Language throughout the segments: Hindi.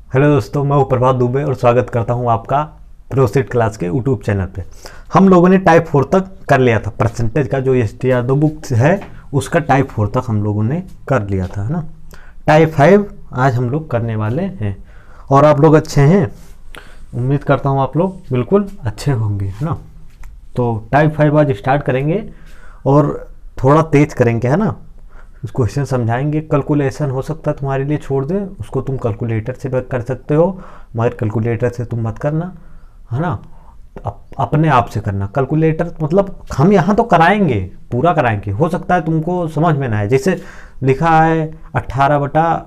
हेलो दोस्तों, मैं हूं प्रभात दुबे और स्वागत करता हूं आपका प्रोसेट क्लास के यूट्यूब चैनल पे। हम लोगों ने टाइप 4 तक कर लिया था। परसेंटेज का जो STR2 बुक है उसका टाइप 4 तक हम लोगों ने कर लिया था, है ना। टाइप 5 आज हम लोग करने वाले हैं और आप लोग अच्छे हैं, उम्मीद करता हूँ आप लोग बिल्कुल अच्छे होंगे, है ना। तो टाइप 5 आज स्टार्ट करेंगे और थोड़ा तेज करेंगे, है ना। क्वेश्चन समझाएंगे। कैलकुलेशन हो सकता है तुम्हारे लिए छोड़ दे, उसको तुम कैलकुलेटर से कर सकते हो, मगर कैलकुलेटर से तुम मत करना, है ना। अपने आप से करना। कैलकुलेटर मतलब हम यहाँ तो कराएंगे, पूरा कराएंगे। हो सकता है तुमको समझ में ना आए, जैसे लिखा है 18 बटा,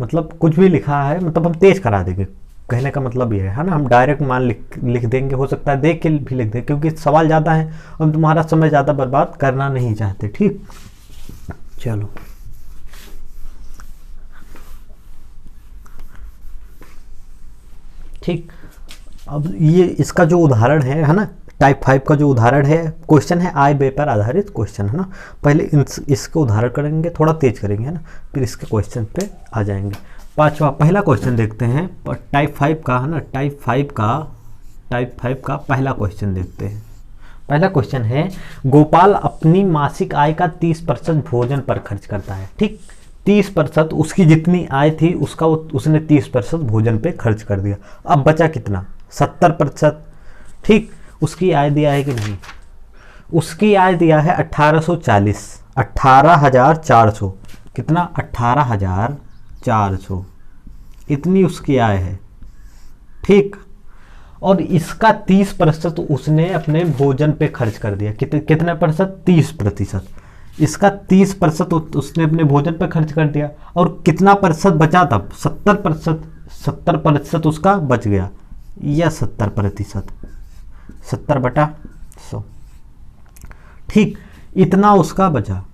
मतलब कुछ भी लिखा है, मतलब हम तेज करा देंगे। कहने का मतलब ये है ना, हम डायरेक्ट मान लिख देंगे। हो सकता है देख के भी लिख दें, क्योंकि सवाल ज़्यादा है, हम तुम्हारा समय ज़्यादा बर्बाद करना नहीं चाहते। ठीक, चलो। ठीक, अब ये इसका जो उदाहरण है ना, टाइप 5 का जो उदाहरण है, क्वेश्चन है आय व्यय पर आधारित क्वेश्चन, है ना। पहले इसका उदाहरण करेंगे, थोड़ा तेज करेंगे, है ना, फिर इसके क्वेश्चन पे आ जाएंगे। पहला क्वेश्चन देखते हैं टाइप 5 का, है ना। टाइप 5 का पहला क्वेश्चन देखते हैं। पहला क्वेश्चन है, गोपाल अपनी मासिक आय का 30% भोजन पर खर्च करता है। ठीक, 30%, उसकी जितनी आय थी उसका उसने 30% भोजन पे खर्च कर दिया। अब बचा कितना? 70%। ठीक, उसकी आय दिया है कि नहीं? उसकी आय दिया है 1840, 18,400। कितना? 18,400, इतनी उसकी आय है। ठीक, और इसका 30% उसने अपने भोजन पे खर्च कर दिया। कितने प्रतिशत? 30%। इसका 30% उसने अपने भोजन पे खर्च कर दिया, और कितना प्रतिशत बचा? तब 70%। 70% उसका बच गया, या 70%, 70/100। ठीक, इतना उसका बचा,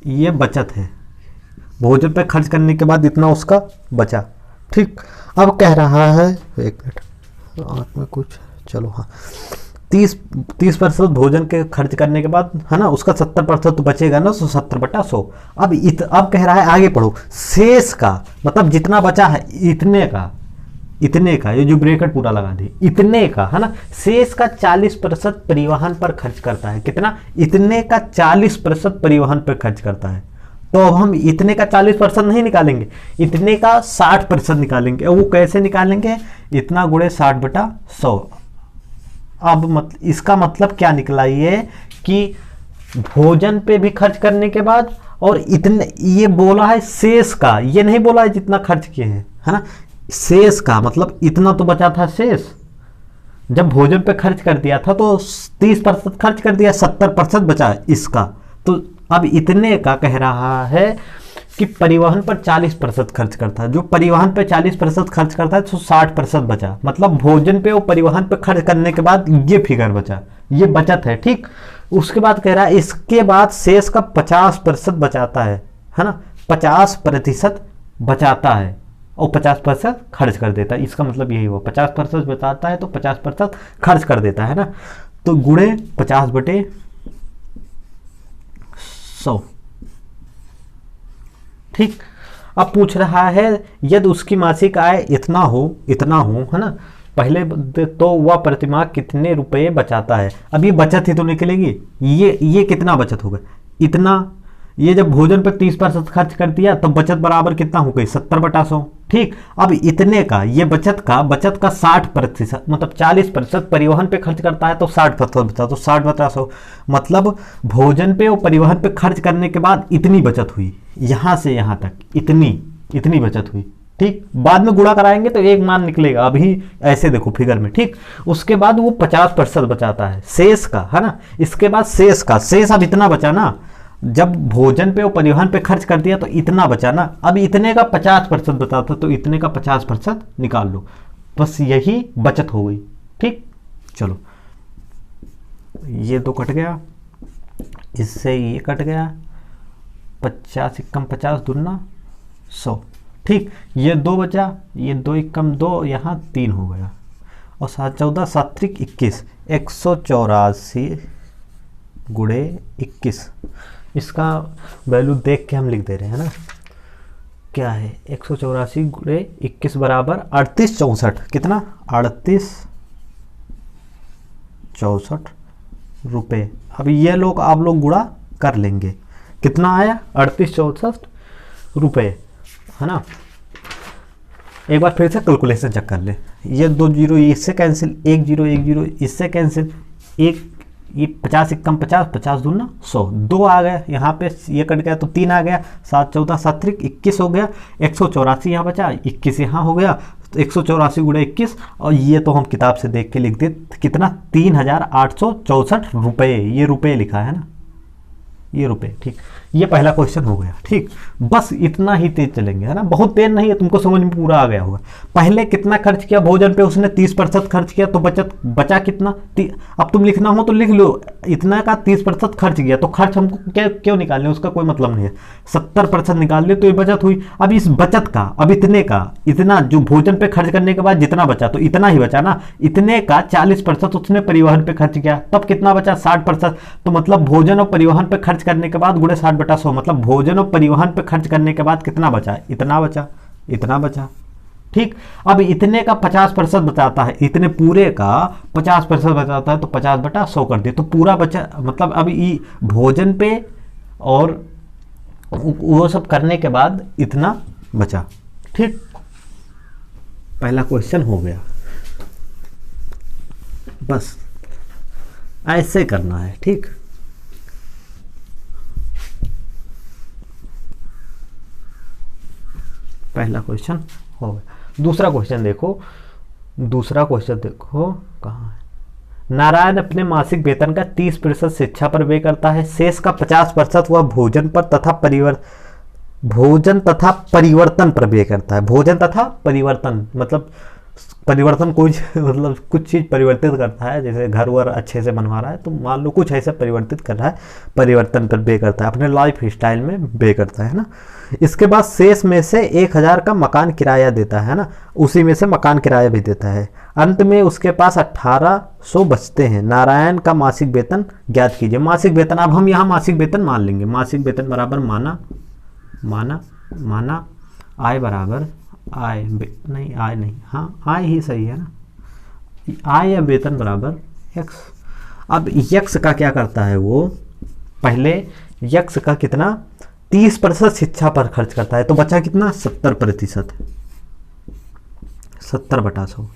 ये बचत है। भोजन पे खर्च करने के बाद इतना उसका बचा। ठीक, अब कह रहा है, एक मिनट आँख में कुछ, चलो हाँ, 30% भोजन के खर्च करने के बाद, है ना, उसका 70% तो बचेगा ना, 70/100। अब कह रहा है आगे पढ़ो, शेष का मतलब जितना बचा है इतने का ये जो ब्रैकेट पूरा लगा दी, इतने का, है ना, शेष का 40% परिवहन पर खर्च करता है। कितना? इतने का 40% परिवहन पर खर्च करता है। तो अब हम इतने का 40% नहीं निकालेंगे, इतने का 60% निकालेंगे। वो कैसे निकालेंगे? इतना गुणे 60/100। अब इसका मतलब क्या निकला ये, कि भोजन पे भी खर्च करने के बाद, और इतने, ये बोला है शेष का, ये नहीं बोला है जितना खर्च किए हैं, है ना। शेष का मतलब इतना तो बचा था शेष, जब भोजन पे खर्च कर दिया था तो 30% खर्च कर दिया, 70% बचा इसका। तो अब इतने का कह रहा है कि परिवहन पर 40% खर्च करता है। जो परिवहन पे 40% खर्च करता है तो 60% बचा, मतलब भोजन पे और परिवहन पे खर्च करने के बाद ये फिगर बचा, ये बचत है। ठीक, उसके बाद कह रहा है इसके बाद शेष का 50% बचाता है ना, 50% बचाता है और 50% खर्च कर देता है। इसका मतलब यही हुआ, 50% बचाता है तो 50% खर्च कर देता है ना। तो गुणे 50/100। ठीक, अब पूछ रहा है यदि उसकी मासिक आय इतना हो, है ना, पहले तो वह प्रतिमाह कितने रुपए बचाता है। अब ये बचत ही तो निकलेगी, ये कितना बचत होगा? इतना। ये जब भोजन पर 30% खर्च कर दिया तो बचत बराबर कितना हो गई? 70/100। ठीक, अब इतने का, ये बचत का 60%, मतलब 40% परिवहन पे खर्च करता है तो 60% बचा, तो 60/100, मतलब भोजन पे और परिवहन पे खर्च करने के बाद इतनी बचत हुई, यहां से यहां तक इतनी बचत हुई। ठीक, बाद में गुणा कराएंगे तो एक मान निकलेगा, अभी ऐसे देखो फिगर में। ठीक, उसके बाद वो 50% बचाता है शेष का, है ना। इसके बाद शेष अब इतना बचा ना, जब भोजन पे और परिवहन पे खर्च कर दिया तो इतना बचा ना। अब इतने का 50% बचा था तो इतने का 50% निकाल लो, बस यही बचत हो गई। ठीक, चलो, ये तो कट गया, इससे ये कट गया, 50 × 50 दूना 100। ठीक, ये 2 बचा, ये 2 × 2, यहाँ 3 हो गया, और 7×14 7 × 21, 184 × 21। इसका वैल्यू देख के हम लिख दे रहे हैं ना, क्या है, 184 गुणे 21 बराबर 3864, कितना 3864 रुपये। अब ये लोग आप लोग गुणा कर लेंगे, कितना आया 3864 रुपये, है ना। एक बार फिर से कैलकुलेशन चेक कर ले, ये 2 जीरो इससे कैंसिल, 1 जीरो 1 जीरो इससे कैंसिल, एक ये 50 एक कम 50, 50 दूना 100, 2 आ गया यहाँ पे, ये कट गया तो 3 आ गया, 7 14 7 21 हो गया, 184 यहाँ बचा, 21 यहाँ हो गया, तो 184 गुणे 21, और ये तो हम किताब से देख के लिख दे, कितना 3864 रुपये, ये रुपये लिखा है ना, ये रुपये, ठीक। ये पहला क्वेश्चन हो गया, ठीक। बस इतना ही तेज चलेंगे, है ना, बहुत तेज नहीं है, तुमको समझ में पूरा आ गया होगा। पहले कितना खर्च किया भोजन पे, उसने 30% खर्च किया, तो बचा कितना, अब तुम लिखना हो तो लिख लो, इतना का 30% खर्च किया, तो खर्च हमको क्यों निकालने, उसका कोई मतलब नहीं है, 70% निकाल ले तो ये बचत हुई। अब इस बचत का, अब इतने का, इतना जो भोजन पे खर्च करने के बाद जितना बचा, तो इतना ही बचा ना, इतने का 40% उसने परिवहन पे खर्च किया, तब कितना बचा 60%, तो मतलब भोजन और परिवहन पे खर्च करने के बाद गुणे 60/100, मतलब भोजन और परिवहन पे खर्च करने के बाद कितना बचा, इतना बचा, इतना बचा, ठीक। अब इतने का 50% बचाता है, इतने पूरे का 50% बचाता है, तो 50/100 कर दिए, तो पूरा बचा, मतलब अब ये भोजन पे और वो सब करने के बाद इतना बचा, ठीक। पहला क्वेश्चन हो गया, बस ऐसे करना है, ठीक। पहला क्वेश्चन हो गया। दूसरा क्वेश्चन देखो, दूसरा क्वेश्चन देखो कहाँ है। नारायण अपने मासिक वेतन का 30% शिक्षा पर व्यय करता है, शेष का 50% वह भोजन तथा परिवर्तन पर व्यय करता है। भोजन तथा परिवर्तन मतलब परिवर्तन कोई मतलब कुछ चीज़ परिवर्तित करता है, जैसे घर वर अच्छे से बनवा रहा है, तो मान लो कुछ ऐसा परिवर्तित कर रहा है, परिवर्तन पर व्यय करता है, अपने लाइफ स्टाइल में व्यय करता है ना। इसके बाद शेष में से 1000 का मकान किराया देता है ना, उसी में से मकान किराया भी देता है। अंत में उसके पास 1800 बचते हैं। नारायण का मासिक वेतन ज्ञात कीजिए। मासिक वेतन, अब हम यहाँ मासिक वेतन मान लेंगे, मासिक वेतन बराबर माना आय बराबर आय नहीं, आय नहीं, हाँ आय ही सही है ना, आय या वेतन बराबर यक्स। अब यक्स का क्या करता है वो, पहले यक्स का कितना 30% शिक्षा पर खर्च करता है, तो बचा कितना 70%, 70/100,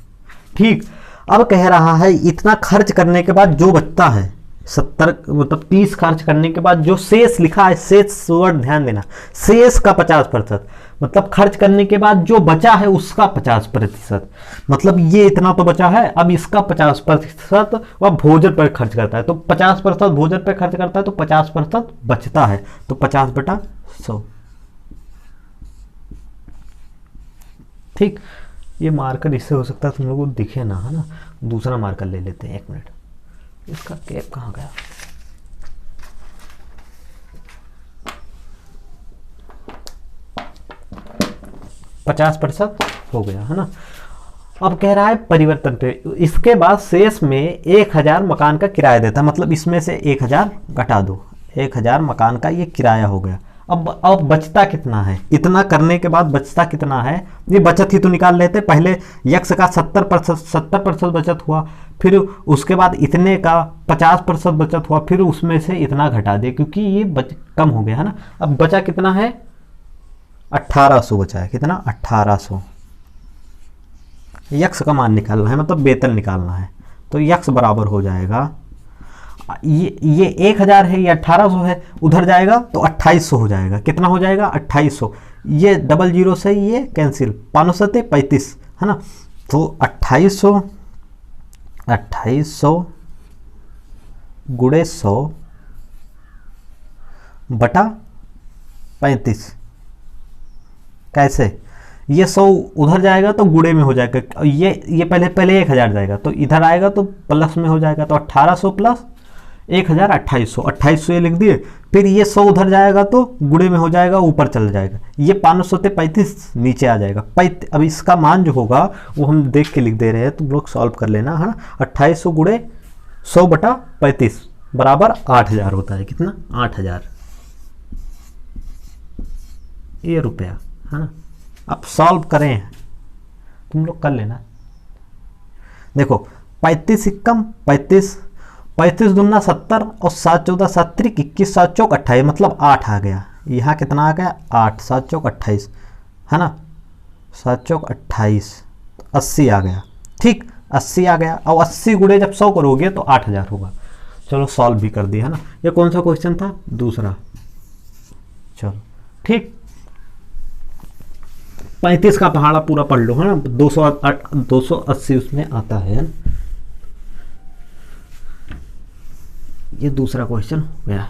ठीक। अब कह रहा है इतना खर्च करने के बाद जो बचता है 70 मतलब 30 खर्च करने के बाद जो शेष लिखा है, शेष वर्ड ध्यान देना, शेष का 50%, मतलब खर्च करने के बाद जो बचा है उसका 50%, मतलब ये इतना तो बचा है, अब इसका 50% वह भोजन पर खर्च करता है, तो 50% भोजन पर खर्च करता है, तो 50% बचता है, तो 50/100, ठीक। ये मार्कर इससे हो सकता है तुम लोगों को दिखे ना, है ना। दूसरा मार्कर ले लेते हैं, 1 मिनट, इसका कैप कहाँ गया। %50 हो गया, है ना। अब कह रहा है परिवर्तन पे, इसके बाद शेष में 1000 मकान का किराया देता है, मतलब इसमें से 1000 घटा दो, 1000 मकान का ये किराया हो गया। अब बचता कितना है, इतना करने के बाद बचता कितना है, ये बचत ही तो निकाल लेते। पहले यक्स का 70% बचत हुआ, फिर उसके बाद इतने का 50% बचत हुआ, फिर उसमें से इतना घटा दे, क्योंकि ये कम हो गया है ना। अब बचा कितना है 1800 बचा है, कितना 1800। यक्स का मान निकालना है, मतलब वेतन निकालना है, तो यक्स बराबर हो जाएगा, ये 1000 है, ये 1800 है, उधर जाएगा तो 2800 हो जाएगा, कितना हो जाएगा 2800। ये 00 से ये कैंसिल, 500 से 35, है ना, तो 2800 गुणे 100 बटा 35, कैसे, ये 100 उधर जाएगा तो गुणे में हो जाएगा, ये पहले 1000 जाएगा, तो इधर आएगा तो प्लस में हो जाएगा, तो 1800 प्लस 1000 2800 ये लिख दिए, फिर ये 100 उधर जाएगा तो गुणे में हो जाएगा, ऊपर चल जाएगा, ये 500 से 35 नीचे आ जाएगा। अब इसका मान जो होगा वो हम देख के लिख दे रहे हैं, तुम लोग सॉल्व कर लेना, है ना। 2800 गुणे 100 बटा 35 बराबर 8000 होता है, कितना 8000 ये रुपया, है ना। अब सॉल्व करें, तुम लोग कर लेना। देखो 35 इक्कम 35, 35 दूना 70 और 7 14 7 त्रिक 21, 7 चौक 28, मतलब 8 आ गया। यहाँ कितना आ गया 8, 7 चौक 28 है ना, 7 चौक 28, 80 आ गया। ठीक 80 आ गया। और 80 गुणे जब 100 करोगे तो 8000 होगा। चलो सॉल्व भी कर दिया है ना। ये कौन सा क्वेश्चन था, दूसरा। चलो ठीक, 35 का पहाड़ा पूरा पढ़ लो है ना, 280 उसमें आता है। ये दूसरा क्वेश्चन हो गया।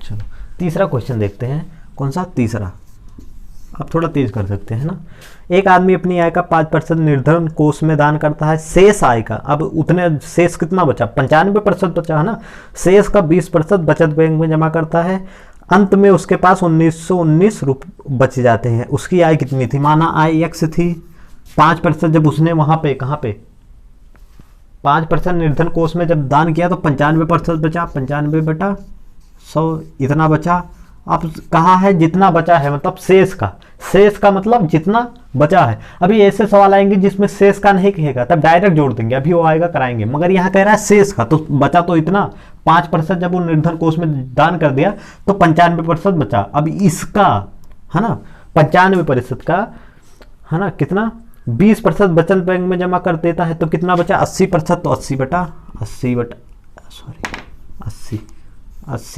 चलो तीसरा क्वेश्चन देखते हैं। कौन सा, तीसरा। अब थोड़ा तेज कर सकते हैं ना। एक आदमी अपनी आय का 5% निर्धन कोष में दान करता है। शेष आय का, अब उतने शेष कितना बचा, 95% बचा है ना। शेष का 20% बचत बैंक में जमा करता है। अंत में उसके पास 1919 रुपये बच जाते हैं। उसकी आय कितनी थी, माना आय x थी, 5% जब उसने वहां पे, कहाँ पे, 5% निर्धन कोष में जब दान किया तो 95% बचा, 95 बटा 100 इतना बचा। अब कहाँ है, जितना बचा है, मतलब शेष का, शेष का मतलब जितना बचा है। अभी ऐसे सवाल आएंगे जिसमें शेष का नहीं कहेगा, तब डायरेक्ट जोड़ देंगे, अभी वो आएगा कराएंगे। मगर यहाँ कह रहा है शेष का, तो बचा तो इतना, 5% जब वो निर्धन कोष में दान कर दिया तो 95% बचा। अब इसका है ना 95% का है ना कितना, 20% बचत बैंक में जमा कर देता है तो कितना बचा, 80%, तो 80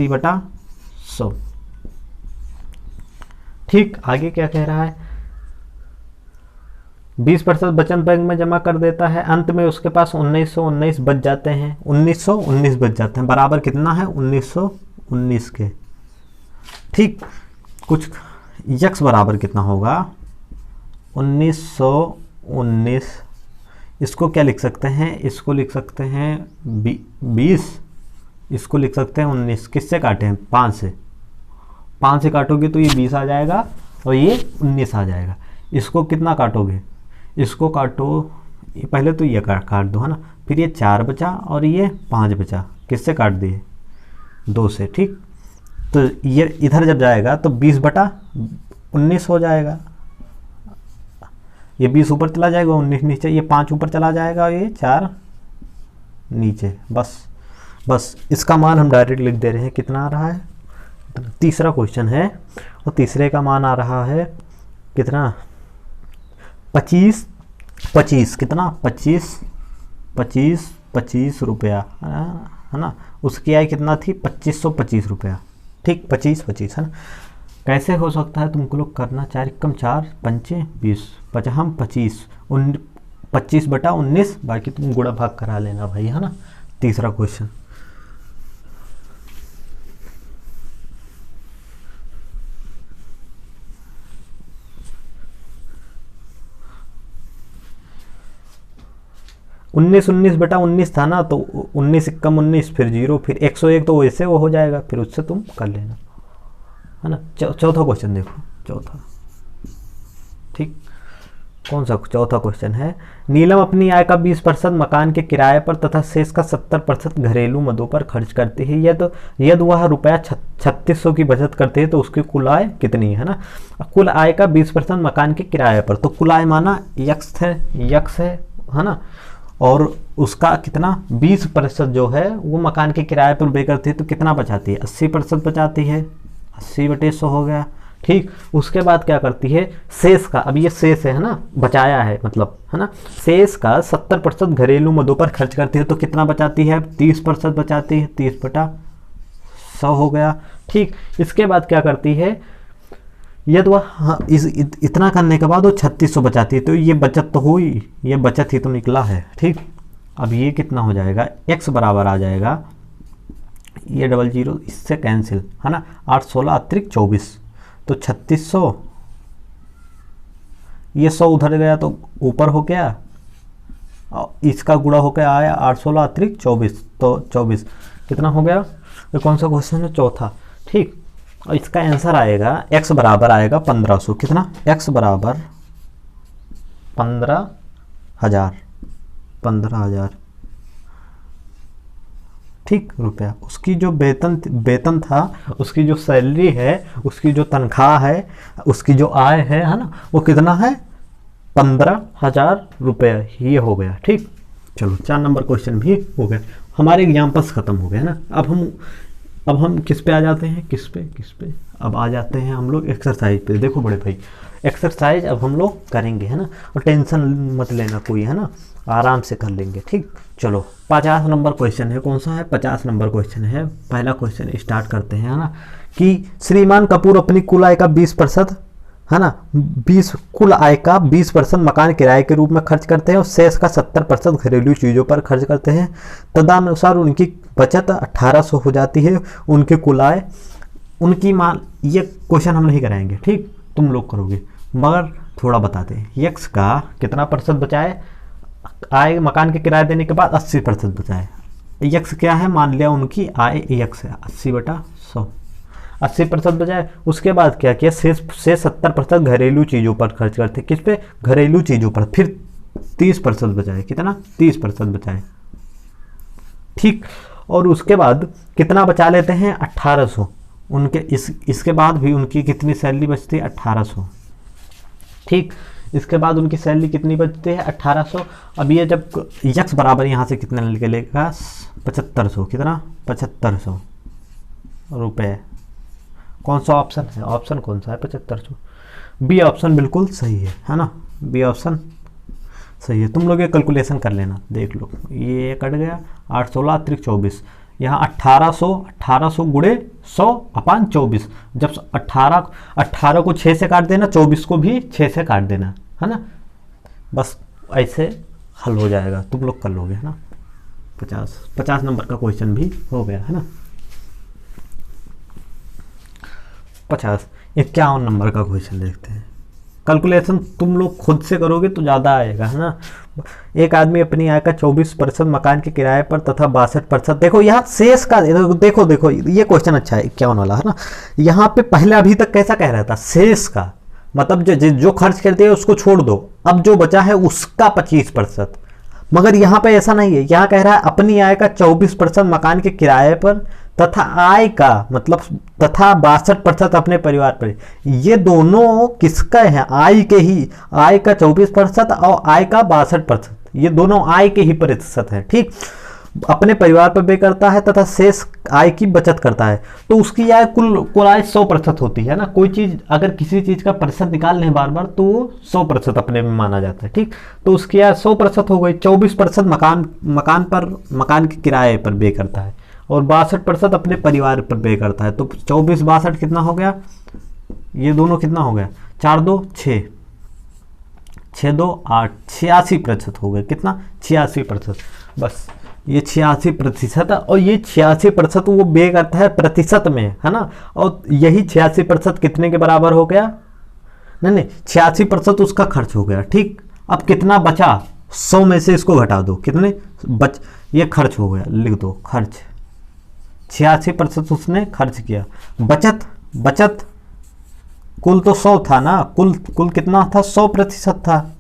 बटा 100। ठीक, आगे क्या कह रहा है, 20% बचत बैंक में जमा कर देता है। अंत में उसके पास 1919 बच जाते हैं, 1919 बच जाते हैं, बराबर कितना है 1919 के। ठीक, कुछ यक्स बराबर कितना होगा 1919। इसको क्या लिख सकते हैं, इसको लिख सकते हैं 20, इसको लिख सकते हैं 19। किससे काटे हैं, 5 से, 5 से काटोगे तो ये 20 आ जाएगा और ये 19 आ जाएगा। इसको कितना काटोगे, इसको काटो, पहले तो ये काट दो है ना, फिर ये 4 बचा और ये 5 बचा, किससे काट दिए, 2 से। ठीक, तो ये इधर जब जाएगा तो 20 बटा 19 हो जाएगा। ये 20 ऊपर चला जाएगा, 19 नीचे, ये 5 ऊपर चला जाएगा और ये 4 नीचे। बस इसका मान हम डायरेक्ट लिख दे रहे हैं, कितना आ रहा है। तीसरा क्वेश्चन है और तीसरे का मान आ रहा है कितना, 25 कितना, 25 रुपया है ना। उसकी आय कितना थी, 2525 रुपया। ठीक, 25 है ना। कैसे हो सकता है, तुमको लोग करना, 4 कम 4 पंचे 20 बचा, हम 25 बटा 19, बाकी तुम गुणा भाग करा लेना भाई है ना। तीसरा क्वेश्चन, उन्नीस बटा 19 था ना, तो 19 कम 19 फिर 0 फिर 101, तो वैसे वो हो जाएगा, फिर उससे तुम कर लेना है ना। चौथा क्वेश्चन देखो, चौथा। ठीक, कौन सा चौथा क्वेश्चन है, नीलम अपनी आय का 20% मकान के किराए पर तथा शेष का 70% घरेलू मदों पर खर्च करती है। यदि वह रुपया 3600 की बचत करती है तो उसकी कुल आय कितनी है ना। कुल आय का 20% मकान के किराए पर, तो कुल आय माना यक्स है ना, और उसका कितना 20% जो है वो मकान के किराए पर पे करती है, तो कितना बचाती है, 80% बचाती है, 80/100 हो गया। ठीक, उसके बाद क्या करती है, शेष का, अब ये शेष है ना, बचाया है मतलब है ना, शेष का 70% घरेलू मदों पर खर्च करती है, तो कितना बचाती है, 30% बचाती है, 30/100 हो गया। ठीक, इसके बाद क्या करती है, यदि वह इतना करने के बाद वो 3600 बचाती है, तो ये बचत तो हुई, ये बचत ही तो निकला है। ठीक, अब ये कितना हो जाएगा, x बराबर आ जाएगा, ये 00 इससे कैंसिल है ना, 8 16 अतिरिक्त 24, तो 3600, ये 100 उधर गया तो ऊपर हो गया, इसका गुणा होकर आया 8 16 अतिरिक्त 24, तो 24 कितना हो गया। ये कौन सा क्वेश्चन है, चौथा। ठीक, और इसका आंसर आएगा x बराबर आएगा 1500, कितना, x बराबर 15,000, ठीक, रुपया। उसकी जो वेतन था, उसकी जो सैलरी है, उसकी जो तनख्वाह है, उसकी जो आय है ना, वो कितना है? 15,000 रुपया। ये हो गया। ठीक, चलो 4 नंबर क्वेश्चन भी हो गया। हमारे एग्जाम्पल्स खत्म हो गए ना। अब हम किस पे आ जाते हैं? किस पे अब आ जाते हैं हम लोग एक्सरसाइज पे। देखो बड़े भाई, एक्सरसाइज अब हम लोग करेंगे, है ना, और टेंशन मत लेना कोई, है ना, आराम से कर लेंगे। ठीक, चलो 50 नंबर क्वेश्चन है। कौन सा है? 50 नंबर क्वेश्चन है। पहला क्वेश्चन स्टार्ट करते हैं, है ना, कि श्रीमान कपूर अपनी कुल आय का 20%, है ना, 20 कुल आय का 20% मकान किराए के रूप में खर्च करते हैं और शेष का 70% घरेलू चीज़ों पर खर्च करते हैं। तदनुसार उनकी बचत 1800 हो जाती है। उनकी कुल आय, उनकी मान, ये क्वेश्चन हम नहीं कराएंगे, ठीक, तुम लोग करोगे, मगर थोड़ा बताते हैं। यक्स का कितना % बचाए? आय मकान के किराए देने के बाद 80% बचाए। यक्स क्या है? मान लिया उनकी आय यक्स है 80/100, 80% बचाए। उसके बाद क्या किया? से 70% घरेलू चीज़ों पर खर्च करते। किस पे? घरेलू चीज़ों पर। फिर 30% बचाए। कितना? 30% बचाए। ठीक, और उसके बाद कितना बचा लेते हैं? 1800। उनके इसके बाद भी उनकी कितनी सैलरी बचती है? 1800। ठीक, इसके बाद उनकी सैलरी कितनी बचती है? 1800। अब ये जब यक्स बराबर यहाँ से कितना निकलेगा? 7500। कितना? 7500 रुपये। कौन सा ऑप्शन है? ऑप्शन कौन सा है? 7500। बी ऑप्शन बिल्कुल सही है ना, बी ऑप्शन सही है। तुम लोग ये कैलकुलेशन कर लेना, देख लो, ये कट गया 8 16 अतिरिक्त 24, यहाँ 1800 गुणे 100/24। जब 18 को 6 से काट देना, 24 को भी 6 से काट देना, है ना, बस ऐसे हल हो जाएगा। तुम लोग कर लोगे, है ना। 50 नंबर का क्वेश्चन भी हो गया, है ना। 51 नंबर का क्वेश्चन देखते हैं। कैलकुलेशन तुम लोग खुद से करोगे तो ज़्यादा आएगा, है ना। एक आदमी अपनी आय का 24% मकान के किराए पर तथा 62%, देखो यहाँ शेष का, देखो ये क्वेश्चन अच्छा है 51 वाला, है ना। यहाँ पे पहले अभी तक कैसा कह रहा था? शेष का मतलब जो खर्च करते हैं उसको छोड़ दो, अब जो बचा है उसका 25%। मगर यहाँ पे ऐसा नहीं है, यहाँ कह रहा है अपनी आय का 24% मकान के किराए पर तथा आय का मतलब तथा 62% अपने परिवार पर। ये दोनों किसका है? आय के ही, आय का 24% और आय का 62%, ये दोनों आय के ही प्रतिशत है। ठीक, अपने परिवार पर व्यय करता है तथा शेष आय की बचत करता है। तो उसकी आय कुल आय 100% होती है ना। कोई चीज़ अगर किसी चीज़ का प्रतिशत निकाल लें बार बार तो वो 100% अपने में माना जाता है। ठीक, तो उसकी आय 100% हो गई। 24% मकान के किराए पर व्यय करता है और 62% अपने परिवार पर व्यय करता है। तो 24 62 कितना हो गया? ये दोनों कितना हो गया? 4 2 6, 6 2 8, 86% हो गए। कितना? 86%। बस ये 86% है, और ये 86% वो व्यय करता है प्रतिशत में, है ना। और यही 86% कितने के बराबर हो गया? नहीं 86% उसका खर्च हो गया। ठीक, अब कितना बचा? 100 में से इसको घटा दो, कितने ये खर्च हो गया, लिख दो खर्च। 86% उसने खर्च किया। बचत कुल तो 100 था ना, कुल कितना था? 100% था,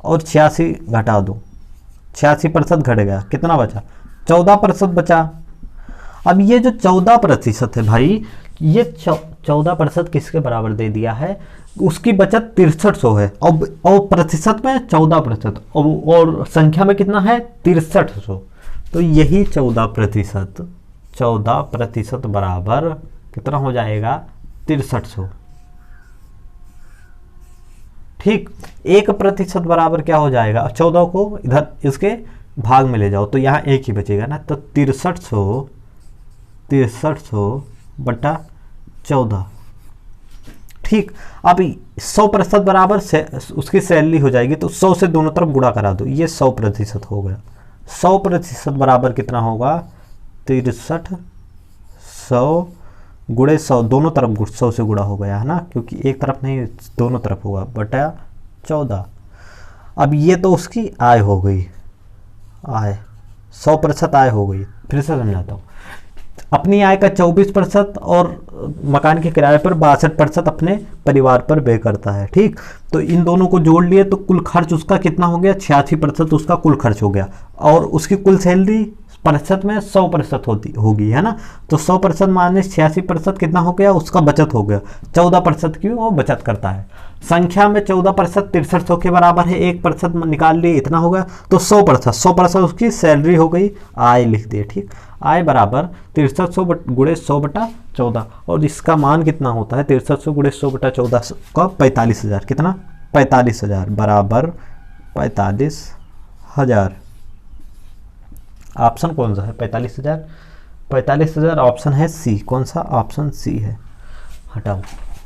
और 86 घटा दो, 86% घट गया, कितना बचा? 14% बचा। अब ये जो 14% है भाई, ये 14% किसके बराबर दे दिया है? उसकी बचत 6300 है, और प्रतिशत में 14%, और संख्या में कितना है? 6300। तो यही 14% बराबर कितना हो जाएगा? 6300। ठीक, 1% बराबर क्या हो जाएगा? 14 को इधर इसके भाग में ले जाओ तो यहाँ 1 ही बचेगा ना। तो 6300/14। ठीक, अब 100% बराबर से उसकी सैलरी हो जाएगी, तो 100 से दोनों तरफ गुणा करा दो, ये 100% हो गया। 100% बराबर कितना होगा? 6300 गुणे 100, दोनों तरफ 100 से गुणा हो गया, है ना, क्योंकि एक तरफ नहीं दोनों तरफ होगा, बटा 14। अब ये तो उसकी आय हो गई, आय 100% आय हो गई। फिर से समझाता हूँ, अपनी आय का 24% और मकान के किराए पर 62% अपने परिवार पर व्यय करता है। ठीक, तो इन दोनों को जोड़ लिए तो कुल खर्च उसका कितना हो गया? 86% उसका कुल खर्च हो गया, और उसकी कुल सैलरी प्रतिशत में 100% होगी, है ना। तो 100% माइनस 86% कितना हो गया, उसका बचत हो गया। 14% की वो बचत करता है। संख्या में 14% 6300 के बराबर है, 1% निकाल लिए, इतना हो गया। तो 100% उसकी सैलरी हो गई, आय लिख दिए। ठीक, आय बराबर 6300 गुणे 100/14, और इसका मान कितना होता है 6300 गुणे 100/14 का 45,000। कितना, 45,000 बराबर 45,000। ऑप्शन कौन सा है 45,000? 45,000 ऑप्शन है सी। कौन सा? ऑप्शन सी है। हटाओ,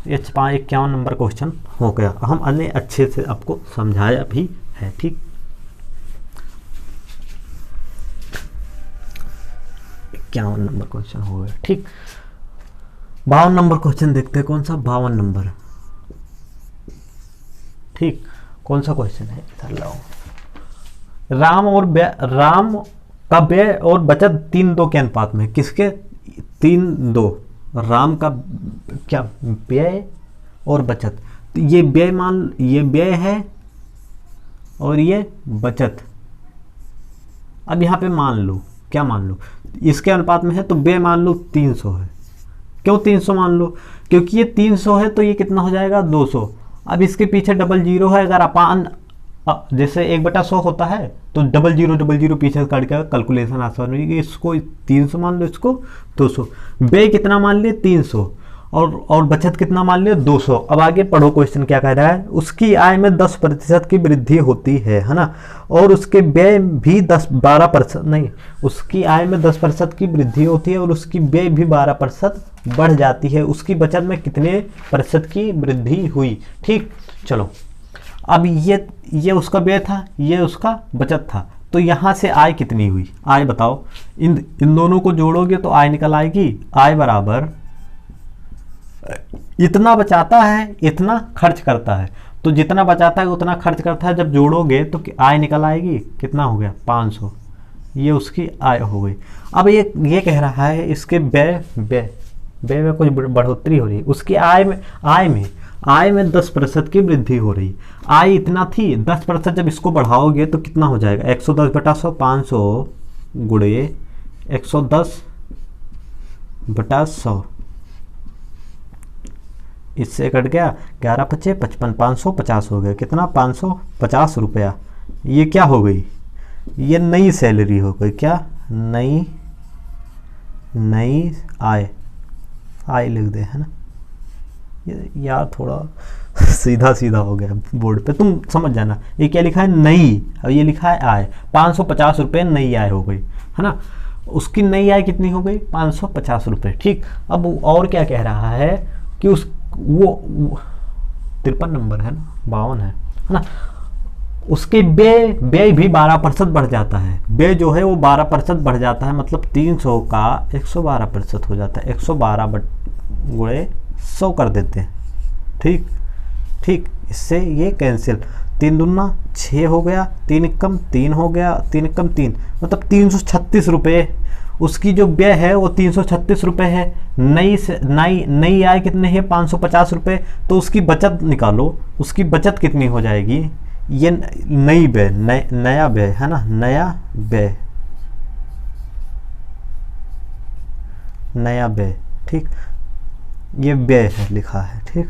ये 51 नंबर क्वेश्चन हो गया। हम अन्य अच्छे से आपको समझाया भी है। ठीक, 51 नंबर क्वेश्चन हो गया। ठीक, 52 नंबर क्वेश्चन देखते हैं। कौन सा? 52 नंबर। ठीक, कौन सा क्वेश्चन है? इधर लाओ। राम का व्यय और बचत 3:2 के अनुपात में। किसके? 3:2। राम का क्या व्यय और बचत, तो ये व्यय ये व्यय है और ये बचत। अब यहाँ पे मान लो, क्या मान लो, इसके अनुपात में है, तो व्यय मान लो 300 है। क्यों 300 मान लो? क्योंकि ये 300 है तो ये कितना हो जाएगा 200। अब इसके पीछे डबल जीरो है, अगर अपान जैसे 1/100 होता है तो डबल जीरो पीछे काट के कैलकुलेशन आसान होगी। इसको 300 मान लो, इसको 200। व्यय कितना मान लिए 300, और बचत कितना मान लिया 200। अब आगे पढ़ो क्वेश्चन क्या कह रहा है। उसकी आय में 10% की वृद्धि होती है ना, और उसके व्यय भी 12% नहीं, उसकी आय में 10% की वृद्धि होती है और उसकी व्यय भी 12% बढ़ जाती है। उसकी बचत में कितने प्रतिशत की वृद्धि हुई? ठीक, चलो अब ये उसका व्यय था, ये उसका बचत था, तो यहाँ से आय कितनी हुई? आय बताओ। इन दोनों को जोड़ोगे तो आय निकल आएगी। आय बराबर इतना बचाता है, इतना खर्च करता है, तो जितना बचाता है उतना खर्च करता है। जब जोड़ोगे तो आय निकल आएगी। कितना हो गया 500। ये उसकी आय हो गई। अब ये कह रहा है इसके व्यय में कुछ बढ़ोतरी हो रही, उसकी आय में 10% की वृद्धि हो रही। आय इतना थी, 10% जब इसको बढ़ाओगे तो कितना हो जाएगा 110/100, 500 गुणे 110/100। इससे कट गया 11 × 5 = 55, 550 हो गया। कितना? 550 रुपया। ये क्या हो गई? ये नई सैलरी हो गई। क्या? नई आय लिख दे, है ना। यार थोड़ा सीधा हो गया बोर्ड पे, तुम समझ जाना। ये क्या लिखा है? नई, और ये लिखा है आय। 550 रुपये नई आय हो गई, है ना। उसकी नई आय कितनी हो गई? 550 रुपये। ठीक, अब और क्या कह रहा है कि वो 53 नंबर है ना, 52 है ना। उसके व्यय भी 12% बढ़ जाता है। व्यय जो है वो 12% बढ़ जाता है, मतलब 300 का 112% हो जाता है। 112 गुणे 100 कर देते हैं। ठीक, इससे ये कैंसिल। 3 दूना 6 हो गया, 3 एकम 3 हो गया, 3 एकम 3, मतलब 336 रुपये। उसकी जो व्यय है वो 336 रुपये है। नई आय कितने है? 550 रुपये। तो उसकी बचत निकालो, उसकी बचत कितनी हो जाएगी? ये नई व्यय, नया व्यय है ना, नया व्यय। ठीक, ये व्यय है लिखा है। ठीक,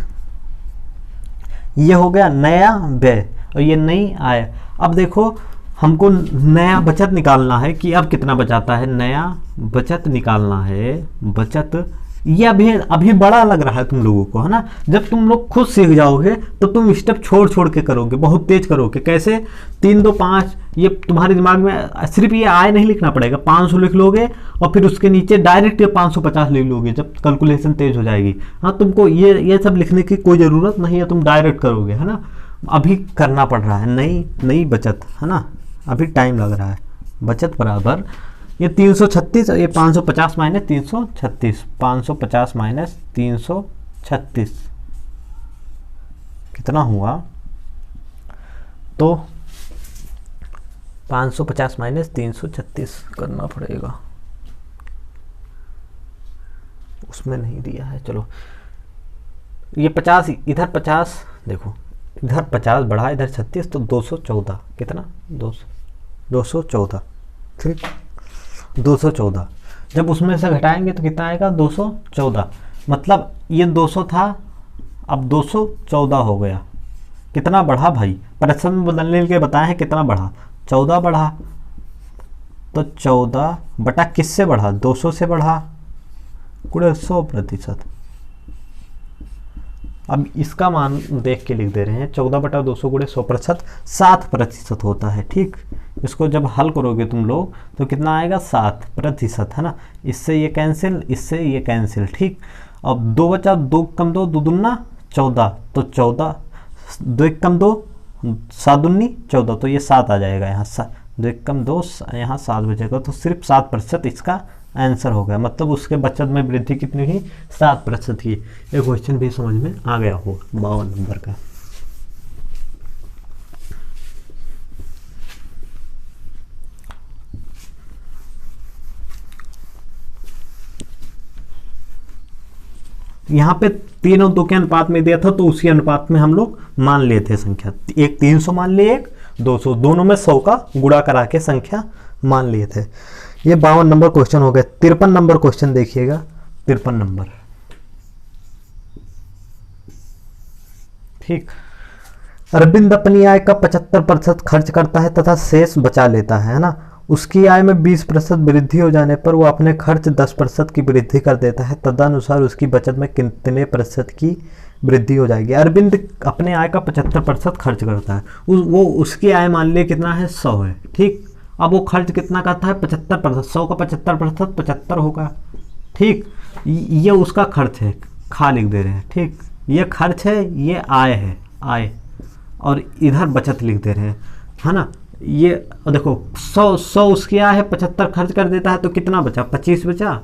ये हो गया नया व्यय और ये नई आय। अब देखो हमको नया बचत निकालना है कि अब कितना बचाता है। नया बचत निकालना है। बचत ये अभी बड़ा लग रहा है तुम लोगों को, है ना। जब तुम लोग खुद सीख जाओगे तो तुम स्टेप छोड़ के करोगे, बहुत तेज करोगे। कैसे? 3 2 5, ये तुम्हारे दिमाग में सिर्फ ये आय नहीं लिखना पड़ेगा, 500 लिख लोगे और फिर उसके नीचे डायरेक्ट ये 550 लिख लोगे जब कैलकुलेशन तेज हो जाएगी। हाँ, तुमको ये सब लिखने की कोई ज़रूरत नहीं है, तुम डायरेक्ट करोगे, है ना। अभी करना पड़ रहा है नई बचत, है ना, अभी टाइम लग रहा है। बचत बराबर ये 336 और ये 550 माइनस 336, 550 माइनस 336 कितना हुआ? तो 550 माइनस 336 करना पड़ेगा, उसमें नहीं दिया है। चलो ये 50, इधर 50, देखो इधर 50 बढ़ा, इधर 36, तो 214। कितना? 214। ठीक, 214। जब उसमें से घटाएंगे तो कितना आएगा 214, मतलब ये 200 था अब 214 हो गया। कितना बढ़ा भाई, प्रतिशत में बदलने के बताए हैं कितना बढ़ा, 14 बढ़ा। तो 14 बटा किससे बढ़ा, 200 से बढ़ा, गुणे 100%। अब इसका मान देख के लिख दे रहे हैं, 14 बटा 200 गुणे 100%, 7% होता है। ठीक, इसको जब हल करोगे तुम लोग तो कितना आएगा 7%, है ना। इससे ये कैंसिल, इससे ये कैंसिल। ठीक, अब 2 बचा, 2 कम 2, 2 दूना 14, तो 14, 2 एक कम 2, 7 दूनी 14, तो ये 7 आ जाएगा यहाँ, 2 एक कम 2, यहाँ 7 बचेगा, तो सिर्फ 7% इसका आंसर हो गया। मतलब उसके बचत में वृद्धि कितनी हुई, 7% की। ये क्वेश्चन भी समझ में आ गया हो 52 नंबर का। यहाँ पे 3 और 2 के अनुपात में दिया था, तो उसी अनुपात में हम लोग मान लिए थे संख्या, एक 300 मान लिए, एक 200, दोनों में 100 का गुणा करा के संख्या मान लिए थे। ये 52 नंबर क्वेश्चन हो गया। 53 नंबर क्वेश्चन देखिएगा, 53 नंबर। ठीक, अरविंद अपनी आय का 75% खर्च करता है तथा शेष बचा लेता है ना। उसकी आय में 20% वृद्धि हो जाने पर वो अपने खर्च 10% की वृद्धि कर देता है, तदनुसार उसकी बचत में कितने प्रतिशत की वृद्धि हो जाएगी। अरविंद अपने आय का 75% खर्च करता है, वो उसकी आय मान लिए कितना है 100 है। ठीक, अब वो खर्च कितना करता है 75%, 100 का 75% 75 होगा। ठीक, ये उसका खर्च है, खा लिख दे रहे हैं। ठीक, ये खर्च है, ये आय है, आय, और इधर बचत लिख दे रहे हैं, है ना। ये देखो 100 उसकी आय है, 75 खर्च कर देता है, तो कितना बचा, 25 बचा।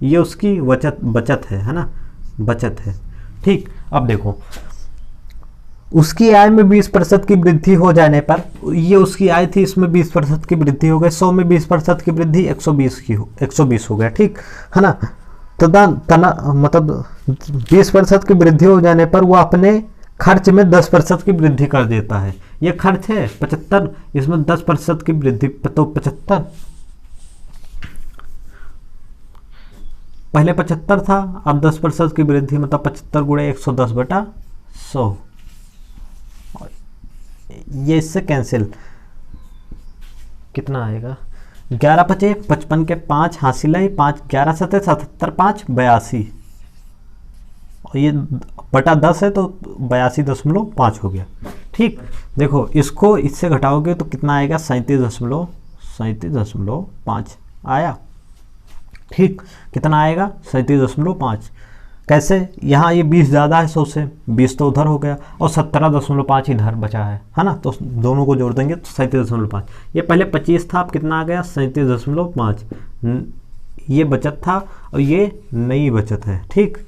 ये उसकी बचत है ना, बचत है। ठीक, अब देखो उसकी आय में 20% की वृद्धि हो जाने पर, ये उसकी आय थी, इसमें 20% की वृद्धि हो गई, 100 में 20% की वृद्धि 120 हो गया। ठीक है ना, मतलब 20% की वृद्धि हो जाने पर वो अपने खर्च में 10% की वृद्धि कर देता है। ये खर्च है 75, इसमें 10% की वृद्धि, तो 75, पहले 75 था, अब 10% की वृद्धि, मतलब 75 गुणे 110 बटा 100। ये इससे कैंसिल, कितना आएगा, 11 पचे 55 के 5 हासिल है, 5 11 सतह 77, 5 82, और ये बटा 10 है तो 82.5 हो गया। ठीक, देखो इसको इससे घटाओगे तो कितना आएगा, 37.5 आया। ठीक, कितना आएगा 37.5। कैसे, यहाँ ये 20 ज़्यादा है 100 से, 20 तो उधर हो गया, और 17.5 इधर बचा है ना, तो दोनों को जोड़ देंगे तो 37.5। ये पहले 25 था, अब कितना आ गया 37.5। ये बचत था और ये नई बचत है। ठीक,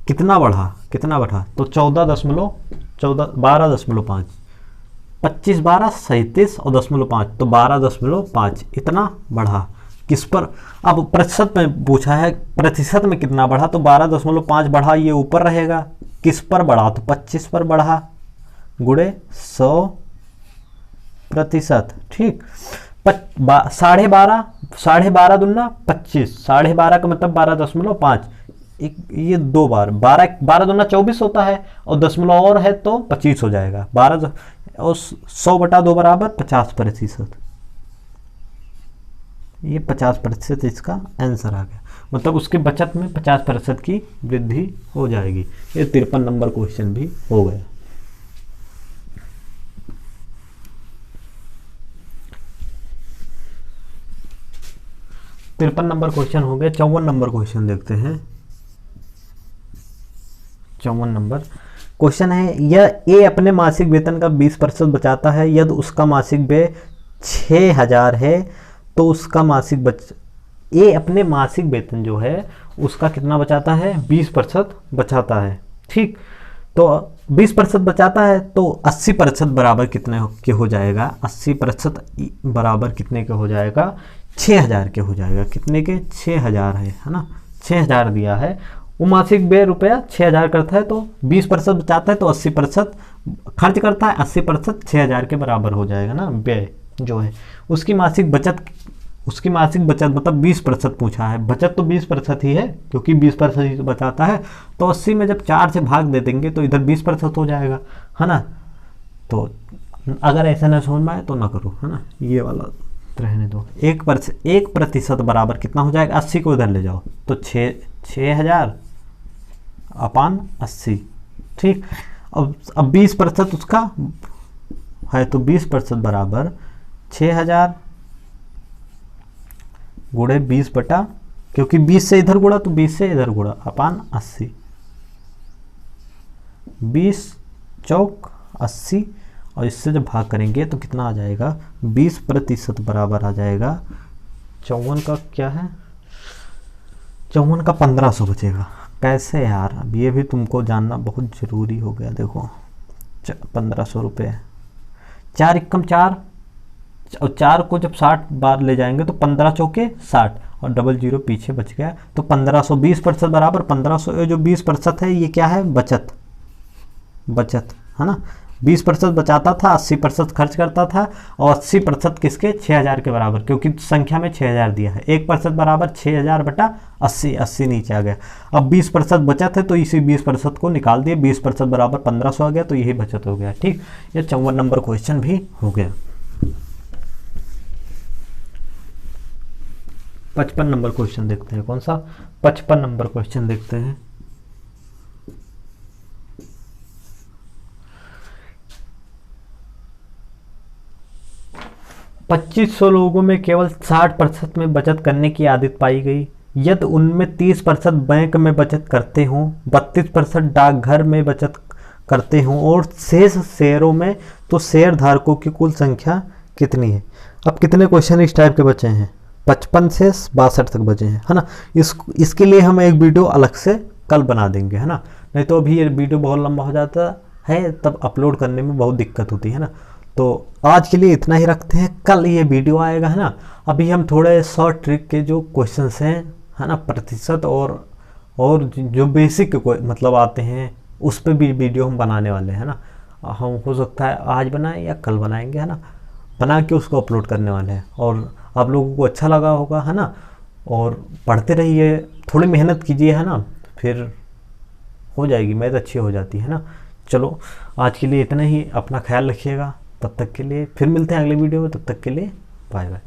कितना बढ़ा, तो 12.5, 25 12 37 और 0.5, तो 12.5 इतना बढ़ा। किस पर, अब प्रतिशत में पूछा है, प्रतिशत में कितना बढ़ा, तो 12.5 बढ़ा, ये ऊपर रहेगा। किस पर बढ़ा, तो 25 पर बढ़ा, गुणे 100%। ठीक, 12.5 दूना 25, 12.5 का मतलब 12.5, ये 2 बार 12 दूना 24 होता है, और 10 और है तो 25 हो जाएगा। 12 और 100 बटा 2 बराबर 50%। ये 50% इसका आंसर आ गया, मतलब उसकी बचत में 50% की वृद्धि हो जाएगी। ये 53 नंबर क्वेश्चन भी हो गया। तिरपन नंबर क्वेश्चन हो गया। 54 नंबर क्वेश्चन देखते हैं। 54 नंबर क्वेश्चन है, यह ए अपने मासिक वेतन का 20% बचाता है, यदि उसका मासिक व्यय 6000 है तो उसका मासिक ए अपने मासिक वेतन जो है उसका कितना बचाता है, 20% बचाता है। ठीक, तो 20% बचाता है तो 80% बराबर कितने के हो जाएगा, 80% बराबर कितने के हो जाएगा, 6000 के हो जाएगा। कितने के, 6000 है ना, 6000 दिया है, वो मासिक व्यय रुपया 6000 करता है, तो 20% बचाता है तो 80% खर्च करता है, 80% 6000 के बराबर हो जाएगा ना व्यय जो है। उसकी मासिक बचत उसकी मासिक बचत मतलब 20% पूछा है, बचत तो 20% ही है क्योंकि 20% ही तो बचाता है। तो 80 में जब 4 से भाग दे देंगे तो इधर 20% हो जाएगा, है ना। तो अगर ऐसा ना समझ में आए तो ना करो, है ना, ये वाला रहने दो। 1% बराबर कितना हो जाएगा, 80 को इधर ले जाओ तो 6000 अपान 80, ठीक। अब 20% उसका है तो 20% बराबर 6000 गुणे 20 बटा, क्योंकि 20 से इधर गुणा तो 20 से इधर गुणा अपान 80, 20 चौक 80, और इससे जब भाग करेंगे तो कितना आ जाएगा, 20% बराबर आ जाएगा 54 का क्या है, 54 का 1500 बचेगा। कैसे यार, अब ये भी तुमको जानना बहुत ज़रूरी हो गया। देखो 1500 रुपये, 4 एकम 4, और 4 को जब 60 बार ले जाएंगे तो 15 चौके 60, और डबल जीरो पीछे बच गया तो 1500, 20% बराबर 1500। जो 20% है ये क्या है, बचत है ना। 20% बचाता था, 80% खर्च करता था, और 80% किसके, 6000 के बराबर, क्योंकि संख्या में 6000 दिया है। 1% बराबर 6000 बटा 80, 80 नीचे आ गया। अब 20% बचत है तो इसी 20% को निकाल दिए, 20% बराबर 1500 आ गया, तो यही बचत हो गया, ठीक। ये 54 नंबर क्वेश्चन भी हो गया। 55 नंबर क्वेश्चन देखते हैं, कौन सा, 55 नंबर क्वेश्चन देखते हैं। पच्चीस सौ लोगों में केवल 60% में बचत करने की आदत पाई गई। यदि उनमें 30% बैंक में बचत करते हों, 32% डाकघर में बचत करते हों और शेष शेयरों में, तो शेयर धारकों की कुल संख्या कितनी है। अब कितने क्वेश्चन इस टाइप के बचे हैं, 55 से 62 तक बचे हैं, है ना। इसके लिए हम एक वीडियो अलग से कल बना देंगे, है ना, नहीं तो अभी ये वीडियो बहुत लंबा हो जाता है, तब अपलोड करने में बहुत दिक्कत होती है ना। तो आज के लिए इतना ही रखते हैं, कल ये वीडियो आएगा, है ना। अभी हम थोड़े शॉर्ट ट्रिक के जो क्वेश्चंस हैं, है ना, प्रतिशत और जो बेसिक मतलब आते हैं उस पर भी वीडियो हम बनाने वाले हैं ना। हम हो सकता है आज बनाएं या कल बनाएंगे, है ना, बना के उसको अपलोड करने वाले हैं। और आप लोगों को अच्छा लगा होगा, है ना, और पढ़ते रहिए, थोड़ी मेहनत कीजिए, है ना, फिर हो जाएगी, मैथ अच्छी हो जाती है ना। चलो आज के लिए इतना ही, अपना ख्याल रखिएगा, तब तक के लिए फिर मिलते हैं अगले वीडियो में, तब तक के लिए बाय बाय।